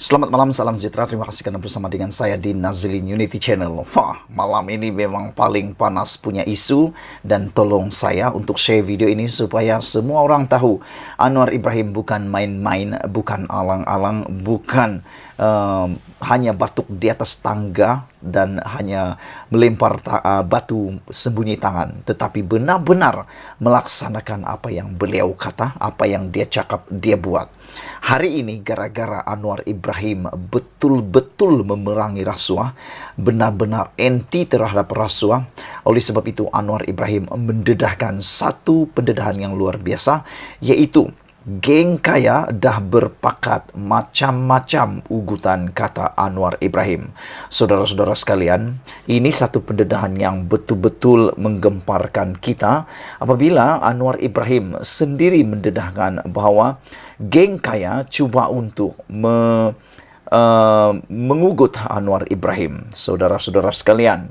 Selamat malam, salam sejahtera. Terima kasih karena bersama dengan saya di Nazlin Unity Channel. Wah, malam ini memang paling panas punya isu dan tolong saya untuk share video ini supaya semua orang tahu Anwar Ibrahim bukan main-main, bukan alang-alang, bukan hanya batuk di atas tangga dan hanya melempar batu sembunyi tangan, tetapi benar-benar melaksanakan apa yang beliau kata, apa yang dia cakap, dia buat. Hari ini gara-gara Anwar Ibrahim betul-betul memerangi rasuah, benar-benar anti terhadap rasuah. Oleh sebab itu Anwar Ibrahim mendedahkan satu pendedahan yang luar biasa, yaitu geng kaya dah berpakat macam-macam ugutan, kata Anwar Ibrahim. Saudara-saudara sekalian, ini satu pendedahan yang betul-betul menggemparkan kita apabila Anwar Ibrahim sendiri mendedahkan bahwa geng kaya cuba untuk mengugut Anwar Ibrahim. Saudara-saudara sekalian,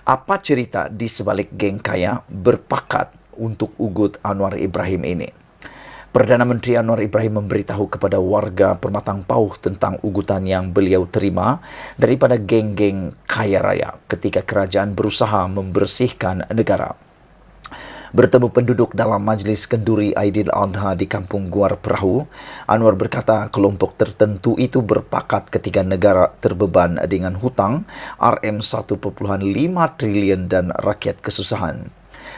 apa cerita di sebalik geng kaya berpakat untuk ugut Anwar Ibrahim ini? Perdana Menteri Anwar Ibrahim memberitahu kepada warga Permatang Pauh tentang ugutan yang beliau terima daripada geng-geng kaya raya ketika kerajaan berusaha membersihkan negara. Bertemu penduduk dalam majlis kenduri Aidil-Adha di Kampung Guar Perahu, Anwar berkata kelompok tertentu itu berpakat ketika negara terbeban dengan hutang RM1.5 triliun dan rakyat kesusahan.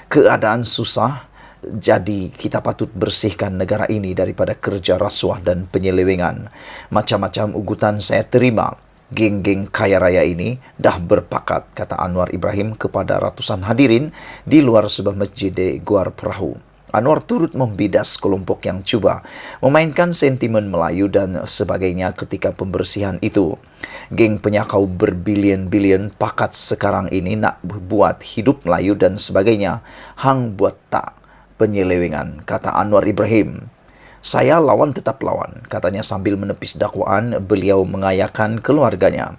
Keadaan susah, jadi kita patut bersihkan negara ini daripada kerja rasuah dan penyelewengan. Macam-macam ugutan saya terima. Geng-geng kaya raya ini dah berpakat, kata Anwar Ibrahim kepada ratusan hadirin di luar sebuah masjid di Guar Perahu. Anwar turut membidas kelompok yang cuba memainkan sentimen Melayu dan sebagainya ketika pembersihan itu. Geng penyakau berbilion-bilion pakat sekarang ini nak buat hidup Melayu dan sebagainya. Hang buat tak penyelewengan, kata Anwar Ibrahim. Saya lawan tetap lawan, katanya sambil menepis dakwaan beliau mengayakan keluarganya.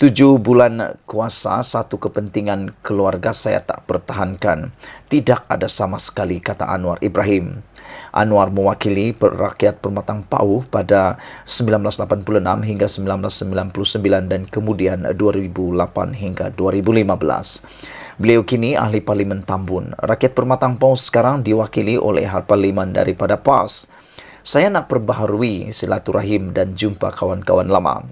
7 bulan kuasa, satu kepentingan keluarga saya tak pertahankan. Tidak ada sama sekali, kata Anwar Ibrahim. Anwar mewakili rakyat Permatang Pauh pada 1986 hingga 1999 dan kemudian 2008 hingga 2015. Beliau kini ahli Parlimen Tambun. Rakyat Permatang Pauh sekarang diwakili oleh ahli parlimen daripada PAS. Saya nak perbaharui silaturahim dan jumpa kawan-kawan lama.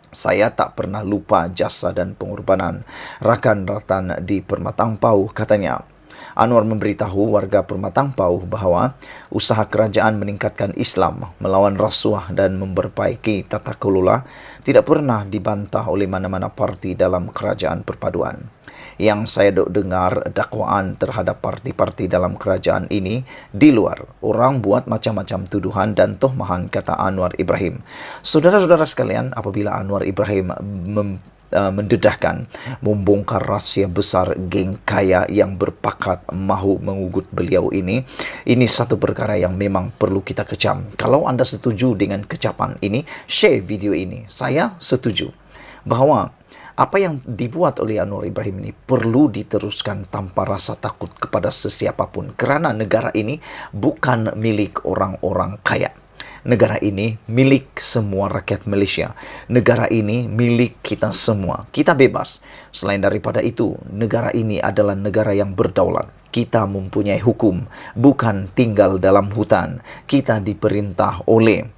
Saya tak pernah lupa jasa dan pengorbanan rakan-rakan di Permatang Pauh, katanya. Anwar memberitahu warga Permatang Pauh bahawa usaha kerajaan meningkatkan Islam, melawan rasuah dan memperbaiki tata kelola tidak pernah dibantah oleh mana-mana parti dalam kerajaan perpaduan. Yang saya dengar dakwaan terhadap parti-parti dalam kerajaan ini di luar. Orang buat macam-macam tuduhan dan tohmahan, kata Anwar Ibrahim. Saudara-saudara sekalian, apabila Anwar Ibrahim mendedahkan, membongkar rahsia besar geng kaya yang berpakat mahu mengugut beliau ini satu perkara yang memang perlu kita kecam. Kalau anda setuju dengan kecapan ini, share video ini. Saya setuju bahawa apa yang dibuat oleh Anwar Ibrahim ini perlu diteruskan tanpa rasa takut kepada sesiapapun. Kerana negara ini bukan milik orang-orang kaya. Negara ini milik semua rakyat Malaysia. Negara ini milik kita semua. Kita bebas. Selain daripada itu, negara ini adalah negara yang berdaulat. Kita mempunyai hukum, bukan tinggal dalam hutan. Kita diperintah oleh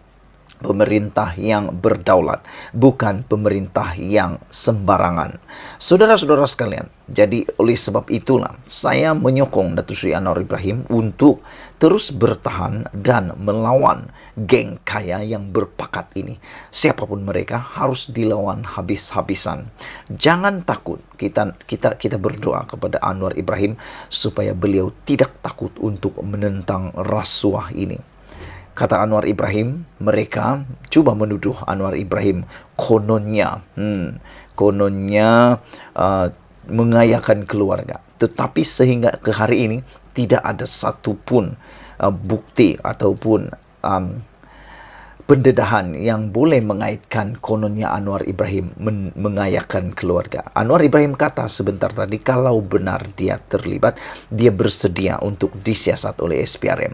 pemerintah yang berdaulat, bukan pemerintah yang sembarangan. Saudara-saudara sekalian, jadi oleh sebab itulah saya menyokong Datuk Seri Anwar Ibrahim untuk terus bertahan dan melawan geng kaya yang berpakat ini. Siapapun mereka harus dilawan habis-habisan. Jangan takut. Kita berdoa kepada Anwar Ibrahim supaya beliau tidak takut untuk menentang rasuah ini. Kata Anwar Ibrahim, mereka cuba menuduh Anwar Ibrahim kononnya mengayakan keluarga. Tetapi sehingga ke hari ini tidak ada satu pun bukti ataupun pendedahan yang boleh mengaitkan kononnya Anwar Ibrahim mengayakan keluarga. Anwar Ibrahim kata sebentar tadi kalau benar dia terlibat, dia bersedia untuk disiasat oleh SPRM.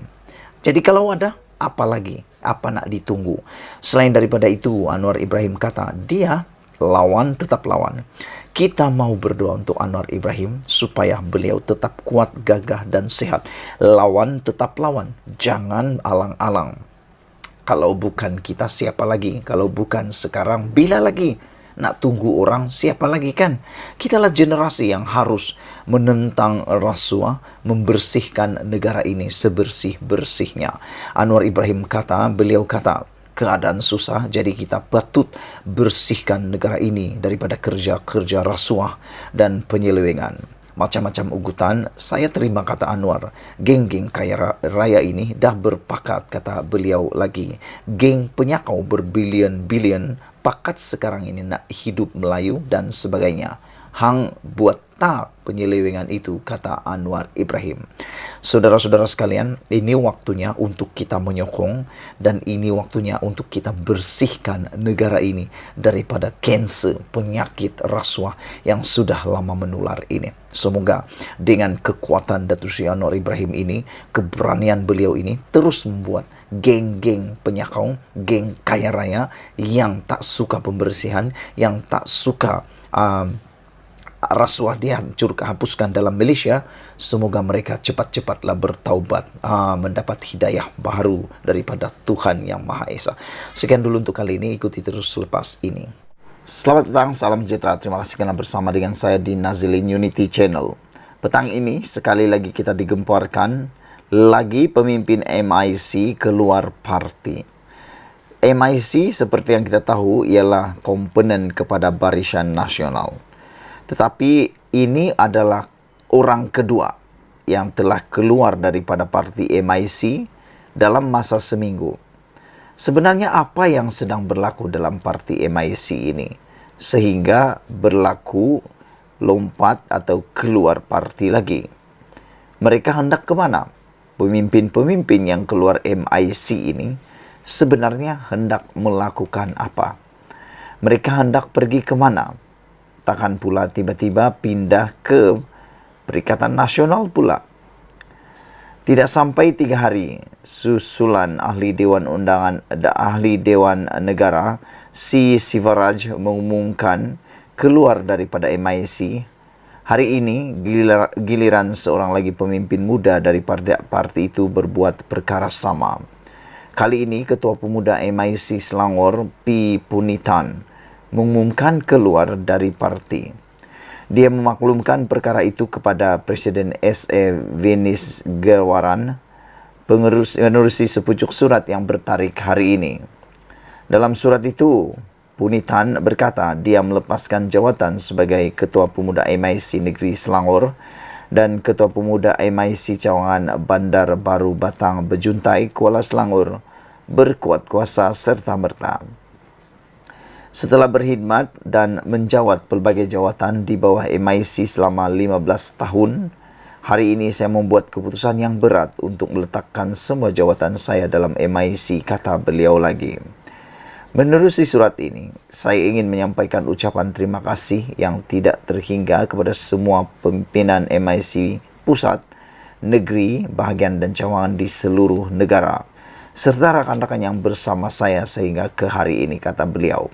Jadi kalau ada Apalagi, apa nak ditunggu? Selain daripada itu, Anwar Ibrahim kata, dia lawan tetap lawan. Kita mau berdoa untuk Anwar Ibrahim supaya beliau tetap kuat, gagah, dan sehat. Lawan tetap lawan. Jangan alang-alang. Kalau bukan kita, siapa lagi? Kalau bukan sekarang, bila lagi? Nak tunggu orang, siapa lagi kan? Kitalah generasi yang harus menentang rasuah, membersihkan negara ini sebersih-bersihnya. Anwar Ibrahim kata, beliau kata, keadaan susah, jadi kita patut bersihkan negara ini daripada kerja-kerja rasuah dan penyelewengan. Macam-macam ugutan, saya terima kata Anwar. Geng-geng kaya raya ini dah berpakat, kata beliau lagi. Geng penyakau berbilion-bilion, pakat sekarang ini nak hidup Melayu dan sebagainya. Hang buat tak penyelewengan itu, kata Anwar Ibrahim. Saudara-saudara sekalian, ini waktunya untuk kita menyokong dan ini waktunya untuk kita bersihkan negara ini daripada kanser, penyakit rasuah yang sudah lama menular ini. Semoga dengan kekuatan Datuk Seri Anwar Ibrahim ini, keberanian beliau ini terus membuat geng-geng penyakau, geng kaya raya yang tak suka pembersihan, yang tak suka rasuah hapuskan dalam Malaysia, semoga mereka cepat-cepatlah bertaubat, mendapat hidayah baru daripada Tuhan Yang Maha Esa. Sekian dulu untuk kali ini, ikuti terus selepas ini. Selamat petang, salam sejahtera. Terima kasih kerana bersama dengan saya di Nazilin Unity Channel. Petang ini sekali lagi kita digemparkan lagi pemimpin MIC keluar parti. MIC seperti yang kita tahu ialah komponen kepada Barisan Nasional. Tetapi ini adalah orang kedua yang telah keluar daripada parti MIC dalam masa seminggu. Sebenarnya apa yang sedang berlaku dalam parti MIC ini sehingga berlaku lompat atau keluar parti lagi? Mereka hendak ke mana? Pemimpin-pemimpin yang keluar MIC ini sebenarnya hendak melakukan apa? Mereka hendak pergi ke mana? Takkan pula tiba-tiba pindah ke Perikatan Nasional pula. Tidak sampai 3 hari, susulan ahli Dewan Negara C. Sivaraj mengumumkan keluar daripada MIC. Hari ini giliran seorang lagi pemimpin muda dari parti itu berbuat perkara sama. Kali ini Ketua Pemuda MIC Selangor P. Punitan mengumumkan keluar dari parti. Dia memaklumkan perkara itu kepada Presiden S.A. Venis Gerwaran, menerusi sepucuk surat yang bertarik hari ini. Dalam surat itu, Punitan berkata dia melepaskan jawatan sebagai Ketua Pemuda MIC Negeri Selangor dan Ketua Pemuda MIC Cawangan Bandar Baru Batang Bejuntai, Kuala Selangor berkuat kuasa serta-merta. Setelah berkhidmat dan menjawat pelbagai jawatan di bawah MIC selama 15 tahun, hari ini saya membuat keputusan yang berat untuk meletakkan semua jawatan saya dalam MIC, kata beliau lagi. Menerusi surat ini, saya ingin menyampaikan ucapan terima kasih yang tidak terhingga kepada semua pimpinan MIC pusat, negeri, bahagian dan cawangan di seluruh negara, serta rakan-rakan yang bersama saya sehingga ke hari ini, kata beliau.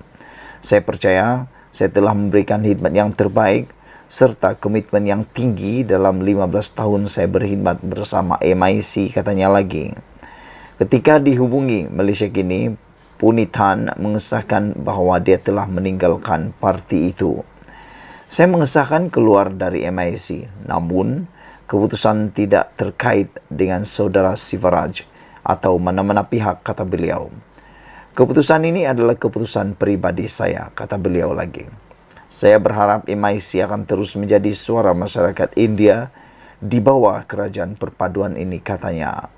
Saya percaya saya telah memberikan khidmat yang terbaik serta komitmen yang tinggi dalam 15 tahun saya berkhidmat bersama MIC, katanya lagi. Ketika dihubungi Malaysia kini, Punitan mengesahkan bahawa dia telah meninggalkan parti itu. Saya mengesahkan keluar dari MIC, namun keputusan tidak terkait dengan saudara Sivaraj atau mana-mana pihak, kata beliau. Keputusan ini adalah keputusan peribadi saya, kata beliau lagi. Saya berharap MIC akan terus menjadi suara masyarakat India di bawah kerajaan perpaduan ini, katanya.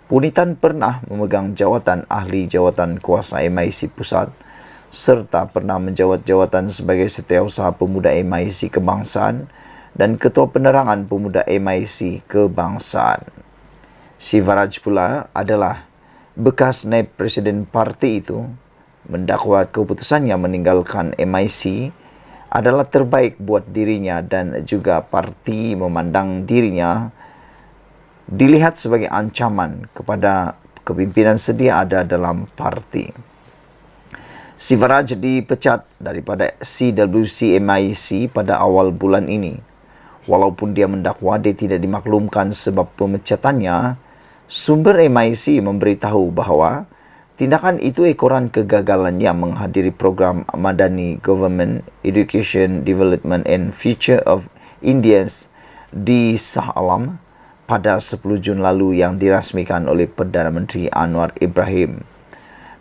Punitan pernah memegang jawatan ahli jawatan kuasa MIC pusat serta pernah menjawat jawatan sebagai Setiausaha Pemuda MIC Kebangsaan dan Ketua Penerangan Pemuda MIC Kebangsaan. Sivaraj pula adalah bekas naib presiden parti itu, mendakwa keputusannya meninggalkan MIC adalah terbaik buat dirinya dan juga parti memandang dirinya dilihat sebagai ancaman kepada kepimpinan sedia ada dalam parti. Sivaraj dipecat daripada CWC MIC pada awal bulan ini. Walaupun dia mendakwa dia tidak dimaklumkan sebab pemecatannya, sumber MIC memberitahu bahawa tindakan itu ekoran kegagalan yang menghadiri program Madani Government Education Development and Future of Indians di Shah Alam pada 10 Jun lalu yang dirasmikan oleh Perdana Menteri Anwar Ibrahim.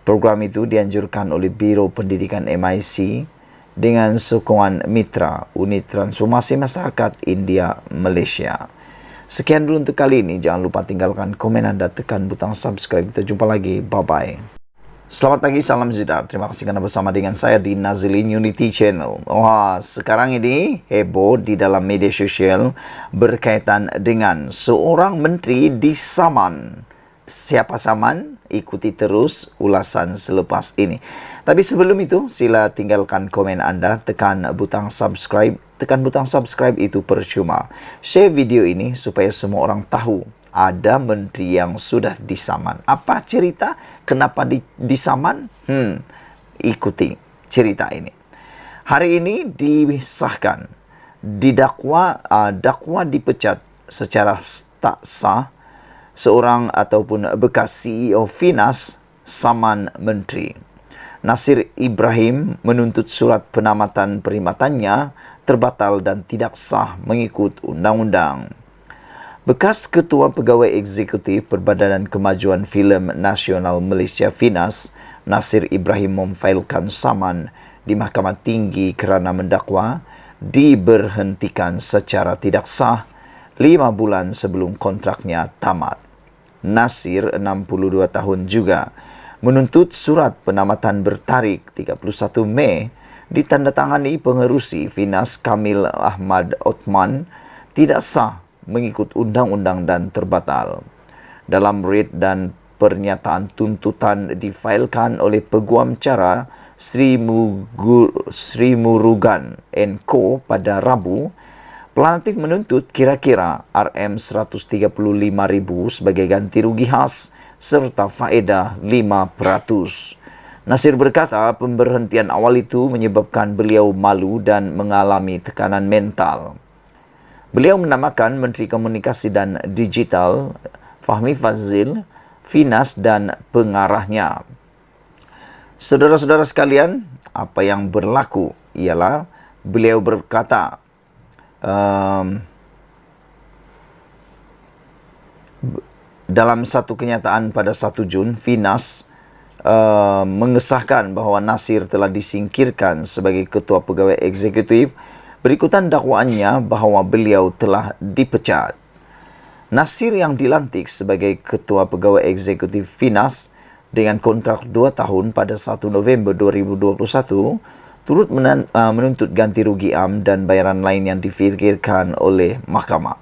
Program itu dianjurkan oleh Biro Pendidikan MIC dengan sokongan mitra Unit Transformasi Masyarakat India Malaysia. Sekian dulu untuk kali ini. Jangan lupa tinggalkan komen anda, tekan butang subscribe. Kita jumpa lagi. Bye-bye. Selamat pagi, salam sejahtera. Terima kasih kerana bersama dengan saya di Nazilin Unity Channel. Wah, sekarang ini heboh di dalam media sosial berkaitan dengan seorang menteri disaman. Siapa saman? Ikuti terus ulasan selepas ini. Tapi sebelum itu, sila tinggalkan komen anda, tekan butang subscribe. Tekan butang subscribe itu percuma. Share video ini supaya semua orang tahu ada menteri yang sudah disaman. Apa cerita? Kenapa disaman? Ikuti cerita ini. Hari ini disahkan, dakwa dipecat secara tak sah seorang ataupun bekas CEO Finas saman menteri. Nasir Ibrahim menuntut surat penamatan perkhidmatannya terbatal dan tidak sah mengikut undang-undang. Bekas Ketua Pegawai Eksekutif Perbadanan Kemajuan Filem Nasional Malaysia Finas, Nasir Ibrahim memfailkan saman di Mahkamah Tinggi kerana mendakwa diberhentikan secara tidak sah 5 bulan sebelum kontraknya tamat. Nasir, 62 tahun juga, menuntut surat penamatan bertarikh 31 Mei ditandatangani pengerusi Finas Kamil Ahmad Othman tidak sah mengikut undang-undang dan terbatal. Dalam writ dan pernyataan tuntutan difailkan oleh Peguam Cara Sri Murugan & Co pada Rabu, pelantik menuntut kira-kira RM135,000 sebagai ganti rugi khas serta faedah 5%. Nasir berkata pemberhentian awal itu menyebabkan beliau malu dan mengalami tekanan mental. Beliau menamakan Menteri Komunikasi dan Digital Fahmi Fazil, Finas dan pengarahnya. Saudara-saudara sekalian, apa yang berlaku ialah beliau berkata, dalam satu kenyataan pada 1 Jun, Finas mengesahkan bahawa Nasir telah disingkirkan sebagai Ketua Pegawai Eksekutif berikutan dakwaannya bahawa beliau telah dipecat. Nasir yang dilantik sebagai Ketua Pegawai Eksekutif Finas dengan kontrak 2 tahun pada 1 November 2021 turut menuntut ganti rugi am dan bayaran lain yang difikirkan oleh mahkamah.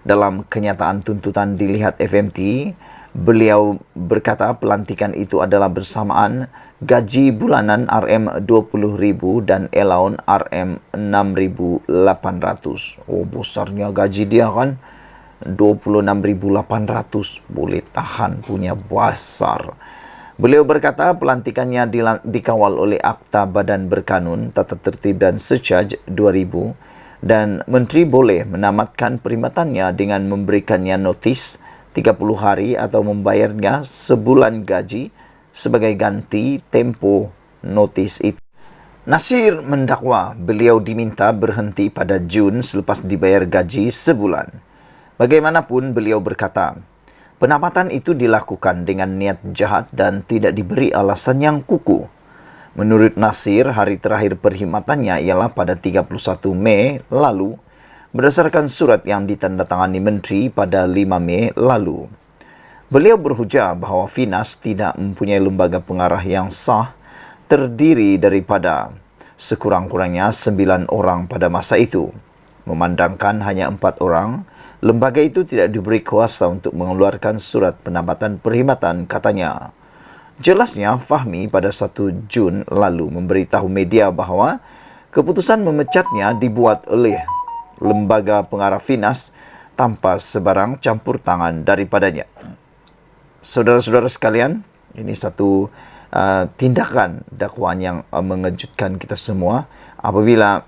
Dalam kenyataan tuntutan dilihat FMT, beliau berkata pelantikan itu adalah bersamaan gaji bulanan RM20,000 dan allowance RM6,800. Oh, besarnya gaji dia kan. 26,800. Boleh tahan punya besar. Beliau berkata pelantikannya dikawal oleh Akta Badan Berkanun, Tata Tertib dan Secaj 2000 dan menteri boleh menamatkan perkhidmatannya dengan memberikannya notis 30 hari atau membayarnya sebulan gaji sebagai ganti tempoh notis itu. Nasir mendakwa beliau diminta berhenti pada Jun selepas dibayar gaji sebulan. Bagaimanapun beliau berkata, penamatan itu dilakukan dengan niat jahat dan tidak diberi alasan yang kukuh. Menurut Nasir, hari terakhir perkhidmatannya ialah pada 31 Mei lalu, berdasarkan surat yang ditandatangani menteri pada 5 Mei lalu. Beliau berhujah bahawa Finas tidak mempunyai lembaga pengarah yang sah, terdiri daripada sekurang-kurangnya 9 orang pada masa itu. Memandangkan hanya 4 orang, lembaga itu tidak diberi kuasa untuk mengeluarkan surat penambatan perkhidmatan, katanya. Jelasnya, Fahmi pada 1 Jun lalu memberitahu media bahawa keputusan memecatnya dibuat oleh lembaga pengarah Finas tanpa sebarang campur tangan daripadanya. Saudara-saudara sekalian, ini satu tindakan dakwaan yang mengejutkan kita semua apabila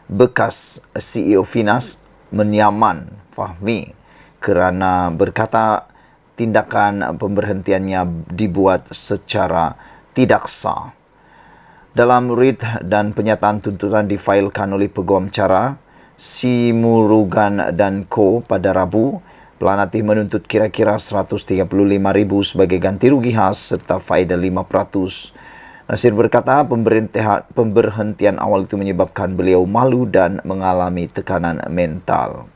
bekas CEO Finas menyaman Fahmi kerana berkata tindakan pemberhentiannya dibuat secara tidak sah. Dalam writ dan penyataan tuntutan difailkan oleh Peguam Cara Simurugan dan Co. pada Rabu, pelanatih menuntut kira-kira 135,000 sebagai ganti rugi khas serta faedah 5%. Nasir berkata pemberhentian awal itu menyebabkan beliau malu dan mengalami tekanan mental.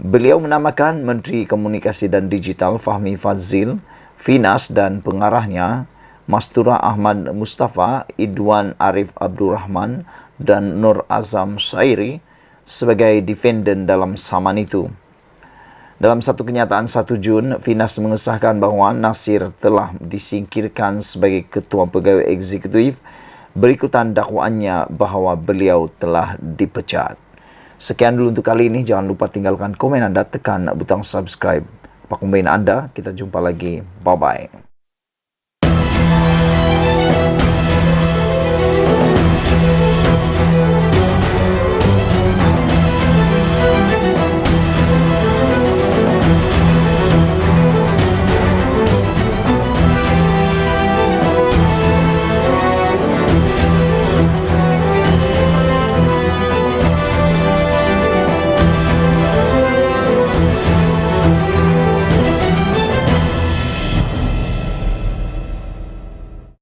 Beliau menamakan Menteri Komunikasi dan Digital Fahmi Fadzil, Finas dan pengarahnya Mastura Ahmad Mustafa, Idwan Arif Abdurrahman dan Nur Azam Sairi sebagai defendant dalam saman itu. Dalam satu kenyataan 1 Jun, Finas mengesahkan bahawa Nasir telah disingkirkan sebagai Ketua Pegawai Eksekutif berikutan dakwaannya bahawa beliau telah dipecat. Sekian dulu untuk kali ini. Jangan lupa tinggalkan komen anda, tekan butang subscribe. Apa komen anda? Kita jumpa lagi. Bye-bye.